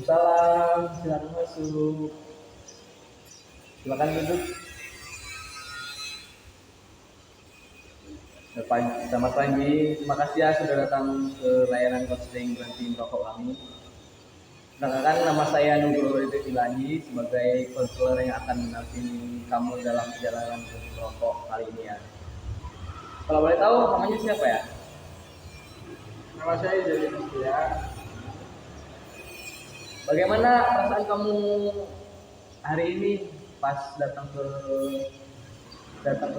Waalaikumsalam, silakan masuk. Silakan duduk. Selamat pagi, terima kasih ya sudah datang ke layanan konseling berhenti merokok kami. Perkenalkan, nama saya Nugroho Ilahi sebagai konselor yang akan mendampingi kamu dalam perjalanan berhenti merokok kali ini ya. Kalau boleh tahu namanya siapa ya? Nama saya Jadi Mustia. Bagaimana perasaan kamu hari ini pas datang ke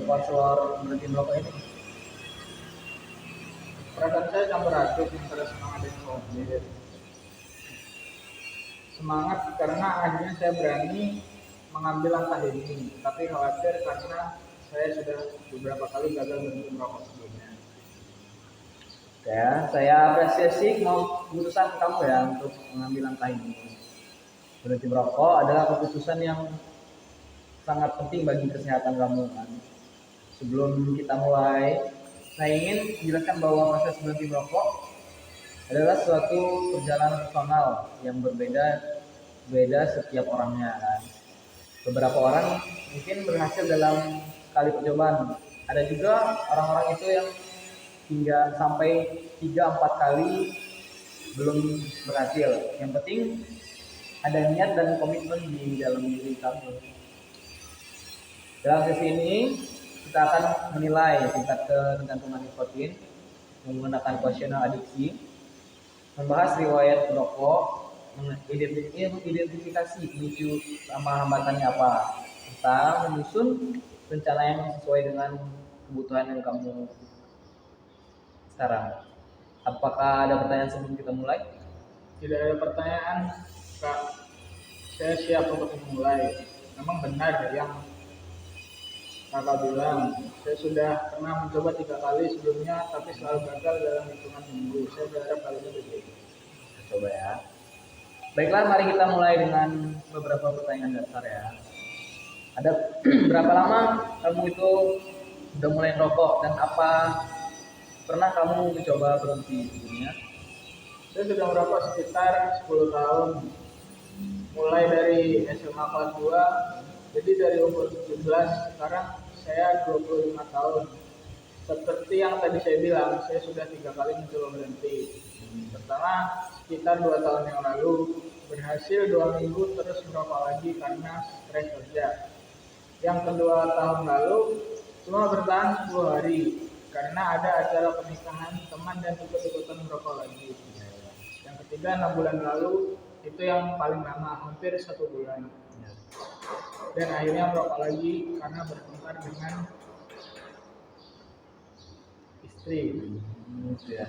konselor berhenti merokok ini? Perasaan saya campur aduk antara semangat dan khawatir. Semangat karena akhirnya saya berani mengambil langkah ini, tapi khawatir karena saya sudah beberapa kali gagal berhenti merokok sebelumnya. Ya, saya apresiasi mau keputusan kamu ya untuk mengambil langkah ini. Berhenti merokok adalah keputusan yang sangat penting bagi kesehatan kamu kan. Sebelum kita mulai, saya ingin menjelaskan bahwa proses berhenti merokok adalah suatu perjalanan personal yang berbeda setiap orangnya kan. Beberapa orang mungkin berhasil dalam sekali percobaan. Ada juga orang-orang itu yang hingga sampai 3-4 kali belum berhasil. Yang penting ada niat dan komitmen di dalam diri kamu. Dalam sesi ini kita akan menilai tingkat ketergantungan nikotin menggunakan kuesioner adiksi, membahas riwayat perokok, mengidentifikasi pemicu sama hambatannya apa, serta menyusun rencana yang sesuai dengan kebutuhan yang kamu sekarang. Apakah ada pertanyaan sebelum kita mulai? Tidak ada pertanyaan, Kak. Saya siap untuk memulai. Memang benar yang Kakak bilang, saya sudah pernah mencoba 3 kali sebelumnya, tapi selalu gagal dalam hitungan minggu. Saya berharap kali ini berbeda. Coba ya. Baiklah, mari kita mulai dengan beberapa pertanyaan dasar ya. Ada berapa lama kamu itu udah mulai rokok dan apa pernah kamu mencoba berhenti sebelumnya? Saya sudah merokok sekitar 10 tahun. Mulai dari SMA kelas 2, jadi dari umur 17, sekarang saya 25 tahun. Seperti yang tadi saya bilang, saya sudah 3 kali mencoba berhenti. Pertama, sekitar 2 tahun yang lalu, berhasil 2 minggu terus merokok lagi karena stres kerja. Yang kedua tahun lalu, cuma bertahan 10 hari, karena ada acara pernikahan teman dan ikut-ikutan merokok lagi. Yang ketiga 6 bulan lalu, itu yang paling lama, hampir 1 bulan. Dan akhirnya merokok lagi karena bertengkar dengan istri. Ya.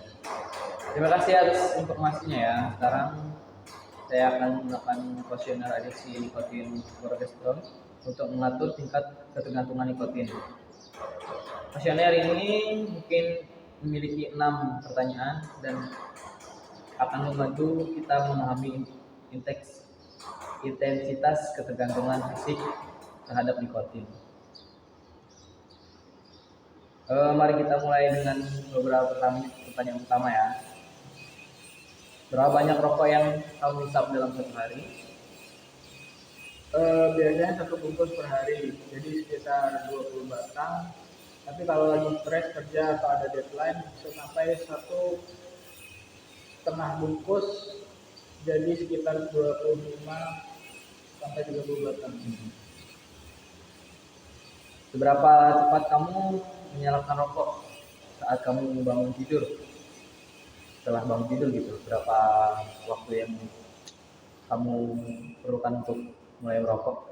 Terima kasih atas informasinya ya. Sekarang saya akan melakukan kuesioner adiksi nikotin progesteron untuk mengatur tingkat ketergantungan nikotin. Kuesioner ini mungkin memiliki 6 pertanyaan dan akan membantu kita memahami intensitas ketergantungan fisik terhadap nikotin. Mari kita mulai dengan beberapa pertanyaan pertama ya. Berapa banyak rokok yang kamu hisap dalam satu hari? Biasanya 1 bungkus per hari, jadi sekitar 20 batang. Tapi kalau lagi stres kerja atau ada deadline, bisa sampai 1,5 bungkus, jadi sekitar 25 sampai 30 batang. Seberapa cepat kamu menyalakan rokok saat kamu bangun tidur? Setelah bangun tidur gitu, berapa waktu yang kamu perlukan untuk mulai merokok?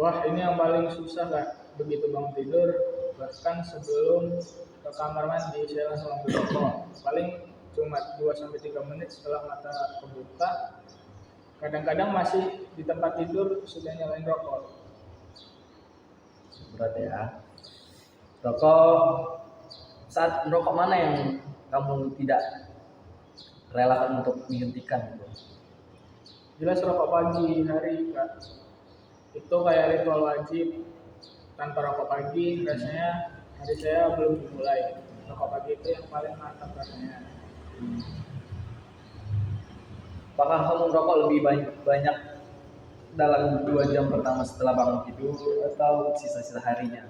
Wah, ini yang paling susah, Kak. Begitu bangun tidur, bahkan sebelum ke kamar mandi, saya langsung ambil rokok. Paling cuma 2-3 menit setelah mata kebuka. Kadang-kadang masih di tempat tidur sudah nyalain rokok. Berat ya. Rokok, saat merokok mana yang kamu tidak relakan untuk dihentikan gitu? Jelas rokok pagi hari, Kak. Itu kayak ritual wajib. Tanpa rokok pagi, rasanya hari saya belum dimulai. Rokok pagi itu yang paling mantap rasanya. Apakah kamu merokok lebih banyak dalam 2 jam pertama setelah bangun tidur atau sisa-sisa harinya?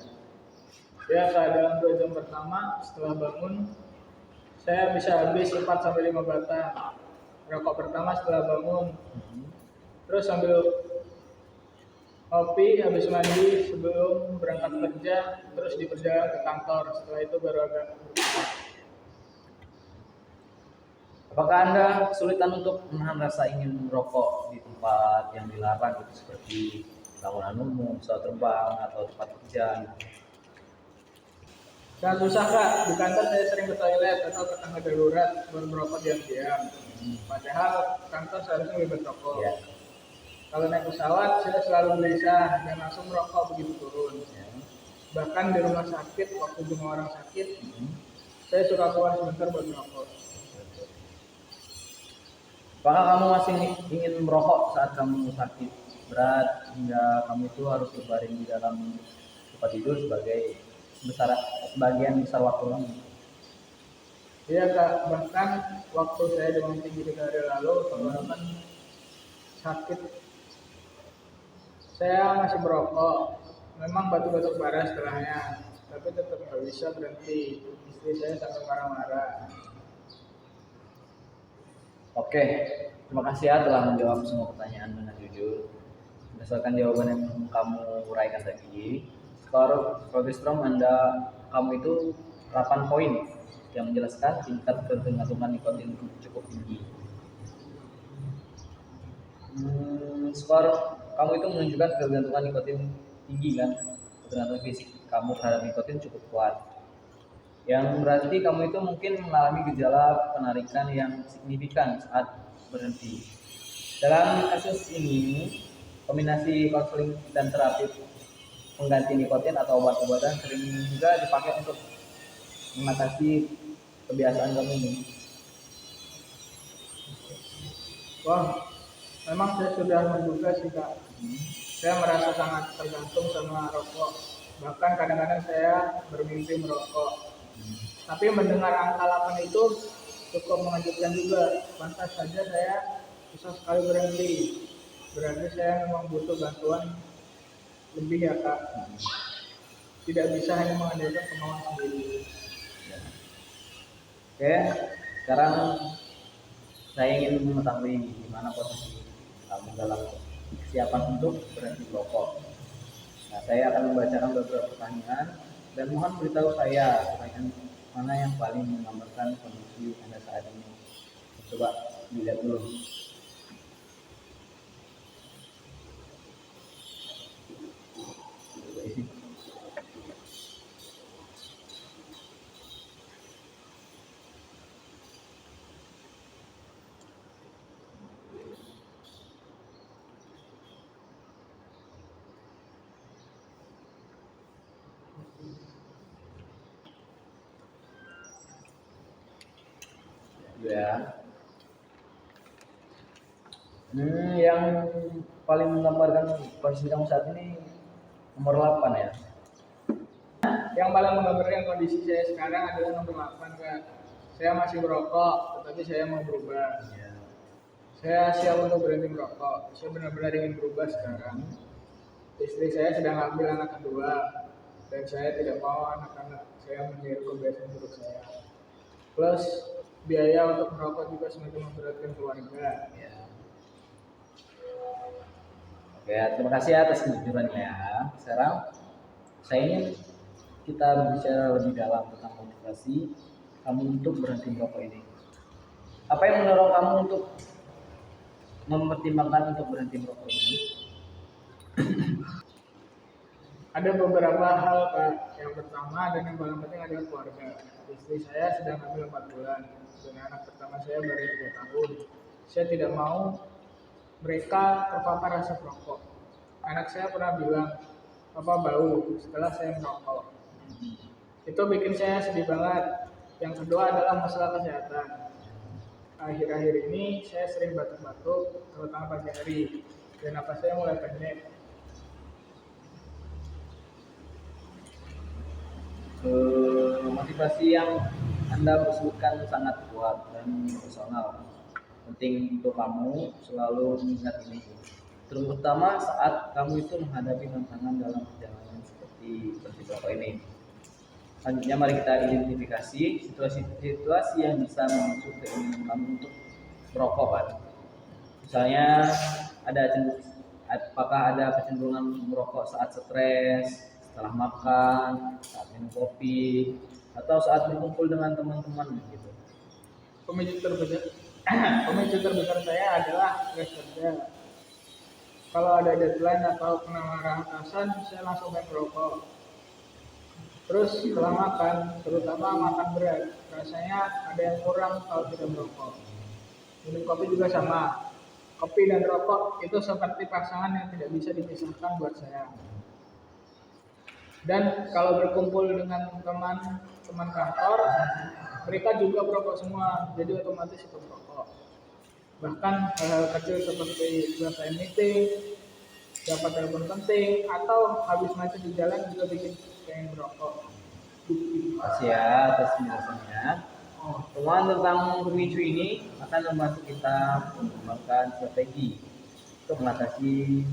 Ya, saat dalam 2 jam pertama setelah bangun, saya bisa habis 4 sampai 5 batang rokok pertama setelah bangun. Terus sambil kopi habis mandi sebelum berangkat kerja, terus di perjalanan ke kantor. Setelah itu baru agak. Apakah Anda kesulitan untuk menahan rasa ingin merokok di tempat yang dilarang gitu, seperti bangunan umum, pesawat terbang, atau tempat kerja? Sangat susah kak, di kantor saya sering ke toilet atau ke tangga darurat baru merokok diam-diam. Padahal kantor seharusnya bebas rokok. Ya. Kalau naik pesawat saya selalu gelisah dan langsung merokok begitu turun. Bahkan di rumah sakit waktu jumlah orang sakit, saya suka keluar sebentar buat merokok. Apakah kamu masih ingin merokok saat kamu sakit berat hingga kamu itu harus berbaring di dalam tempat tidur sebagian besar waktu kamu? Iya kak, bahkan waktu saya demam tinggi 3 hari lalu, tenggorokan sakit, saya masih merokok. Memang batuk-batuk parah setelahnya, tapi tetap nggak bisa berhenti. Istri saya sampai marah-marah. Oke, terima kasih ya telah menjawab semua pertanyaan dengan jujur. Berdasarkan jawaban yang kamu uraikan tadi, skor Progrestrom kamu itu 8 poin yang menjelaskan tingkat ketergantungan nikotin cukup tinggi. Skor kamu itu menunjukkan ketergantungan nikotin tinggi kan, ketergantungan fisik kamu terhadap nikotin cukup kuat. Yang berarti kamu itu mungkin mengalami gejala penarikan yang signifikan saat berhenti. Dalam kasus ini, kombinasi konseling dan terapi pengganti nikotin atau obat-obatan sering juga dipakai untuk mengatasi kebiasaan kamu ini. Wah, memang saya sudah menduga sih kak. Saya merasa sangat tergantung sama rokok. Bahkan kadang-kadang saya bermimpi merokok. Tapi mendengar angka 8 itu cukup mengejutkan juga. Pantas saja saya susah sekali berhenti. Berarti saya memang butuh bantuan lebih ya kak. Tidak bisa hanya mengandalkan kemauan sendiri. Oke, sekarang saya ingin mengetahui di mana posisi kamu dalam kesiapan untuk berhenti merokok. Nah, saya akan membacakan beberapa pertanyaan dan mohon beritahu saya pertanyaan mana yang paling menggambarkan kondisi Anda saat ini. Coba dilihat dulu. Ya. Yang paling menggambarkan kondisi kamu saat ini nomor 8 ya. Yang paling menggambarkan kondisi saya sekarang adalah nomor 8 kak. Saya masih merokok, tetapi saya mau berubah. Saya siap untuk berhenti merokok. Saya benar-benar ingin berubah sekarang. Istri saya sedang hamil anak kedua, dan saya tidak mau anak-anak saya meniru kebiasaan buruk saya. Plus biaya untuk merokok juga semakin memberatkan keluarga. Oke, terima kasih atas kejujurannya. Sekarang saya ingin kita berbicara lebih dalam tentang motivasi kamu untuk berhenti merokok ini. Apa yang mendorong kamu untuk mempertimbangkan untuk berhenti merokok ini? Ada beberapa hal Pak. Yang pertama dan yang paling penting adalah keluarga. Istri saya sedang hamil 4 bulan dan anak pertama saya baru 3 tahun. Saya tidak mau mereka terpapar asap rokok. Anak saya pernah bilang, "Papa bau," setelah saya merokok. Itu bikin saya sedih banget. Yang kedua adalah masalah kesehatan. Akhir-akhir ini saya sering batuk-batuk, terutama pagi hari, dan napas saya mulai pendek. Motivasi yang Anda sebutkan sangat kuat dan personal. penting untuk kamu selalu mengingat ini, terutama saat kamu itu menghadapi tantangan dalam perjalanan seperti berhenti merokok ini. Selanjutnya mari kita identifikasi situasi-situasi yang bisa memicu keinginan kamu untuk merokok, Pak. Misalnya apakah ada kecenderungan merokok saat stres, setelah makan, saat minum kopi, atau saat berkumpul dengan teman-teman gitu. Pemicu terbesar pemicu terbesar saya adalah stres kerja. Kalau ada deadline atau kena marah atasan, saya langsung main merokok. Terus setelah makan, terutama makan berat, rasanya ada yang kurang kalau tidak merokok. Minum kopi juga sama. Kopi dan rokok itu seperti pasangan yang tidak bisa dipisahkan buat saya. Dan kalau berkumpul dengan teman kantor, mereka juga merokok semua, jadi otomatis ikut merokok. Bahkan hal-hal kecil seperti selesai meeting, dapat telepon penting, atau habis macet di jalan juga bikin pengen merokok. Terima kasih ya atas penjelasannya. Temuan tentang pemicu ini akan membantu kita mengembangkan strategi untuk mengatasi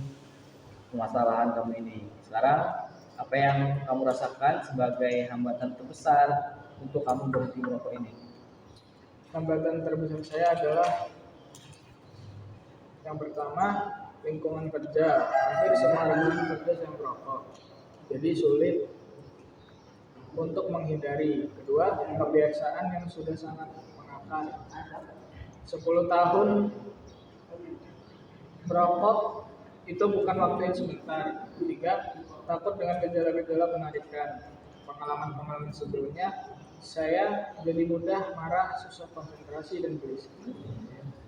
permasalahan kamu ini. Sekarang, apa yang kamu rasakan sebagai hambatan terbesar untuk kamu berhenti merokok ini? Hambatan terbesar saya adalah yang pertama, lingkungan kerja. Hampir semua lingkungan kerja yang merokok, jadi sulit untuk menghindari. Kedua, kebiasaan yang sudah sangat mengakar. 10 tahun merokok itu bukan waktu yang sebentar. Ketiga, takut dengan gejala-gejala mengerikan. Pengalaman-pengalaman sebelumnya, saya jadi mudah marah, susah konsentrasi, dan berisik.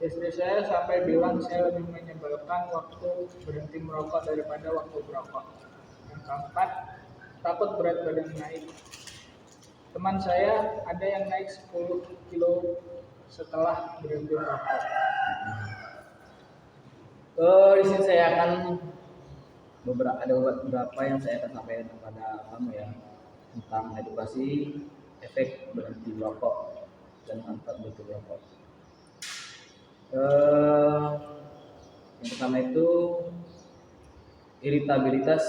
Istri saya sampai bilang saya lebih menyebalkan waktu berhenti merokok daripada waktu merokok. Yang keempat, takut berat badan naik. Teman saya ada yang naik 10 kilo setelah berhenti merokok. Di sini saya akan ada beberapa yang saya akan sampaikan kepada kamu ya, tentang edukasi efek berhenti merokok dan manfaat berhenti merokok. Yang pertama itu iritabilitas,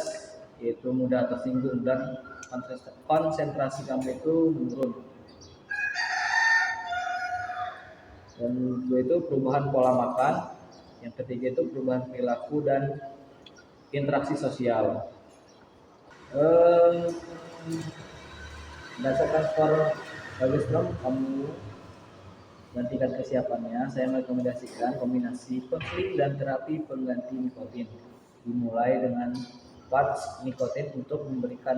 yaitu mudah tersinggung dan konsentrasi kamu itu menurun. Dan kedua itu perubahan pola makan. Yang ketiga itu perubahan perilaku dan interaksi sosial. Berdasarkan skor Bagelstrom kamu dan tingkat kesiapannya, saya merekomendasikan kombinasi konseling dan terapi pengganti nikotin. Dimulai dengan patch nikotin untuk memberikan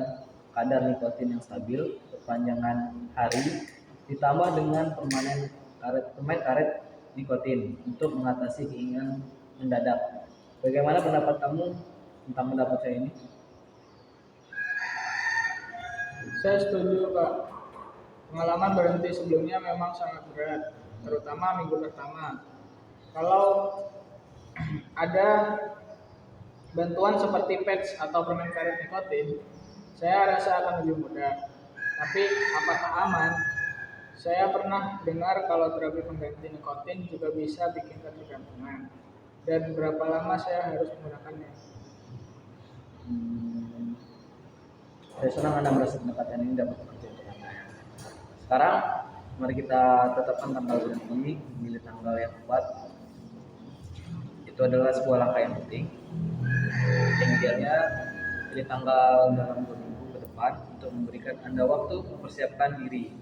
kadar nikotin yang stabil sepanjangan hari, ditambah dengan permen karet nikotin untuk mengatasi keinginan mendadak. Bagaimana pendapat kamu tentang pendapat saya ini? Saya setuju, Pak. Pengalaman berhenti sebelumnya memang sangat berat, terutama minggu pertama. Kalau ada bantuan seperti patch atau permen karet nikotin, saya rasa akan lebih mudah. Tapi apakah aman? Saya pernah dengar kalau terapi pengganti nikotin juga bisa bikin ketergantungan. Dan berapa lama saya harus menggunakannya? Saya senang Anda merasa pendekatan ini dapat bekerja untuk Anda. Sekarang, mari kita tetapkan tanggal berhenti, memilih tanggal yang tepat. Itu adalah sebuah langkah yang penting. Yang idealnya, pilih tanggal dalam 2 minggu ke depan untuk memberikan Anda waktu mempersiapkan diri.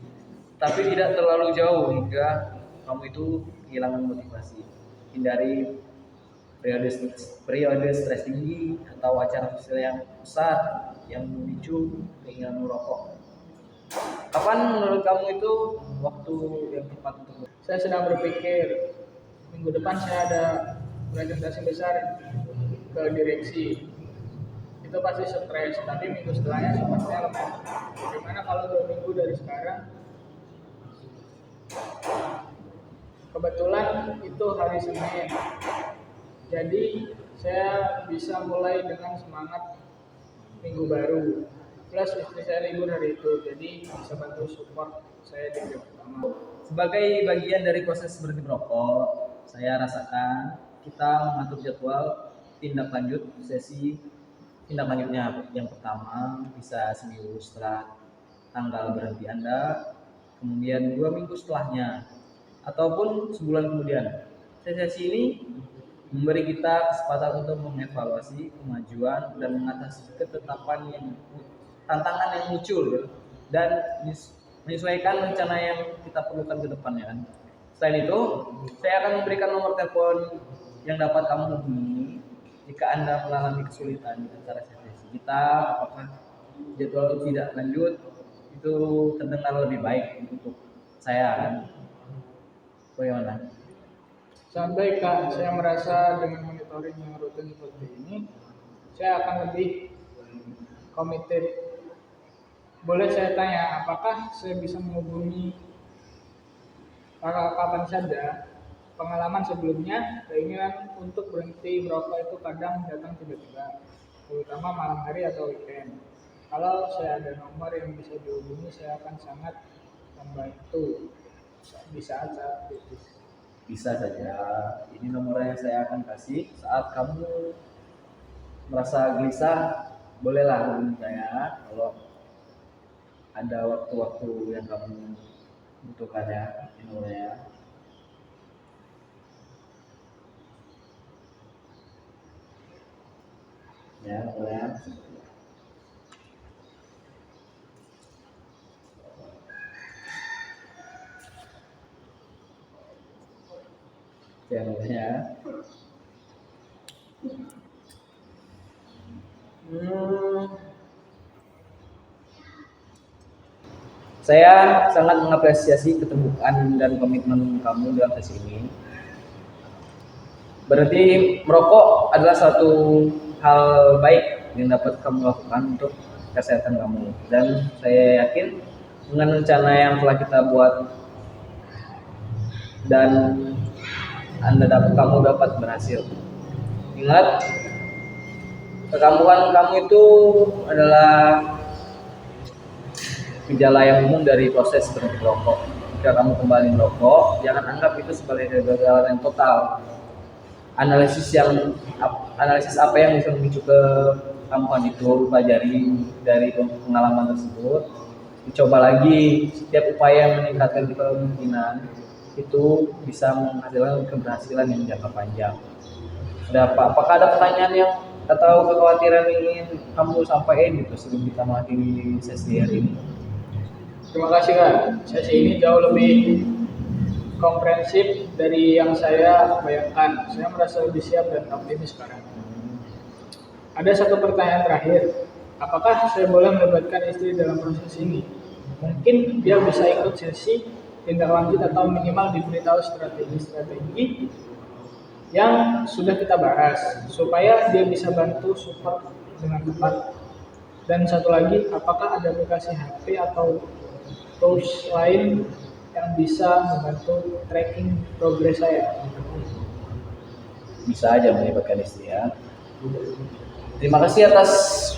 Tapi tidak terlalu jauh hingga kamu itu kehilangan motivasi. Hindari periode stres tinggi atau acara sosial yang besar yang memicu keinginan merokok. Kapan menurut kamu itu waktu yang tepat untuk? Saya sedang berpikir minggu depan saya ada presentasi besar ke direksi. Itu pasti stres, tapi minggu setelahnya sepertinya lemah. Bagaimana kalau 2 minggu dari sekarang? Kebetulan itu hari Senin, jadi saya bisa mulai dengan semangat minggu baru. Plus istri saya libur hari itu, jadi bisa bantu support saya di minggu pertama. Sebagai bagian dari proses berhenti merokok, saya rasakan kita mengatur jadwal tindak lanjut sesi tindak lanjutnya. Yang pertama bisa seminggu setelah tanggal berhenti Anda, kemudian 2 minggu setelahnya, ataupun sebulan kemudian. Sesi ini memberi kita kesempatan untuk mengevaluasi kemajuan dan mengatasi tantangan yang muncul ya, dan menyesuaikan rencana yang kita perlukan ke depannya kan. Selain itu, saya akan memberikan nomor telepon yang dapat kamu hubungi jika Anda mengalami kesulitan di antara sesi kita. Apakah jadwal tidak lanjut itu terdengar lebih baik untuk saya kan? Bagaimana? Sampai Kak, saya merasa dengan monitoring yang rutin seperti ini, saya akan lebih komited. Boleh saya tanya, apakah saya bisa menghubungi Kakak kapan saja? Pengalaman sebelumnya, keinginan untuk berhenti merokok itu kadang datang tiba-tiba, terutama malam hari atau weekend. Kalau saya ada nomor yang bisa dihubungi, saya akan sangat membantu di saat-saat kritis. Bisa saja. Ini nomor yang saya akan kasih saat kamu merasa gelisah. Bolehlah hubungi saya kalau ada waktu-waktu yang kamu butuhkan ya. Ini nomornya. Ya, nomornya. Ya, nomornya. Saya sangat mengapresiasi keterbukaan dan komitmen kamu dalam sesi ini. Berarti merokok adalah suatu hal baik yang dapat kamu lakukan untuk kesehatan kamu. Dan saya yakin dengan rencana yang telah kita buat dan kamu dapat berhasil. Ingat, kekambuhan kamu itu adalah gejala yang umum dari proses berhenti merokok. Jika kamu kembali merokok, jangan anggap itu sebagai kegagalan yang total. Analisis apa yang bisa memicu kekambuhan itu pelajari dari pengalaman tersebut. Dicoba lagi. Setiap upaya yang meningkatkan kemungkinan itu bisa menghasilkan keberhasilan yang jangka panjang. Apakah ada pertanyaan atau kekhawatiran yang ingin kamu sampaikan gitu sebelum kita mengakhiri sesi hari ini? Terima kasih Kak, sesi ini jauh lebih komprehensif dari yang saya bayangkan. Saya merasa lebih siap dan optimis sekarang. Ada satu pertanyaan terakhir, apakah saya boleh melibatkan istri dalam proses ini? Mungkin dia bisa ikut sesi tindak lanjut atau minimal diberitahu strategi-strategi yang sudah kita bahas supaya dia bisa bantu support dengan tepat. Dan satu lagi, apakah ada aplikasi HP atau tools lain yang bisa membantu tracking progres saya? Bisa aja melibatkan istri ya. Terima kasih atas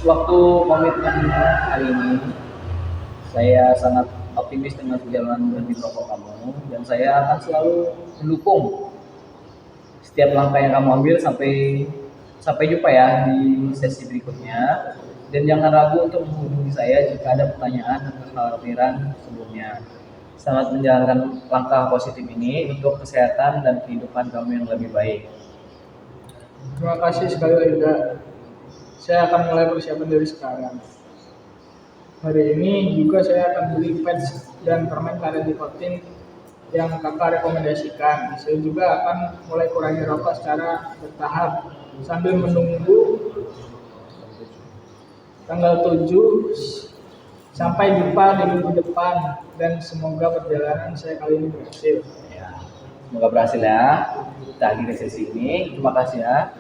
waktu komitmen hari ini. Saya sangat optimis dengan perjalanan berhenti merokok kamu dan saya akan selalu mendukung setiap langkah yang kamu ambil. Sampai jumpa ya di sesi berikutnya. Dan jangan ragu untuk menghubungi saya jika ada pertanyaan atau kekhawatiran sebelumnya. Selamat menjalankan langkah positif ini untuk kesehatan dan kehidupan kamu yang lebih baik. Terima kasih sekali lagi Kak. Saya akan mulai persiapan dari sekarang. Hari ini juga saya akan beli patch dan permen karet nikotin yang Kakak rekomendasikan. Saya juga akan mulai kurangi rokok secara bertahap sambil menunggu tanggal 7 sampai jumpa di minggu depan dan semoga perjalanan saya kali ini berhasil. Ya, semoga berhasil ya. Kita akhiri sesi ini. Terima kasih ya.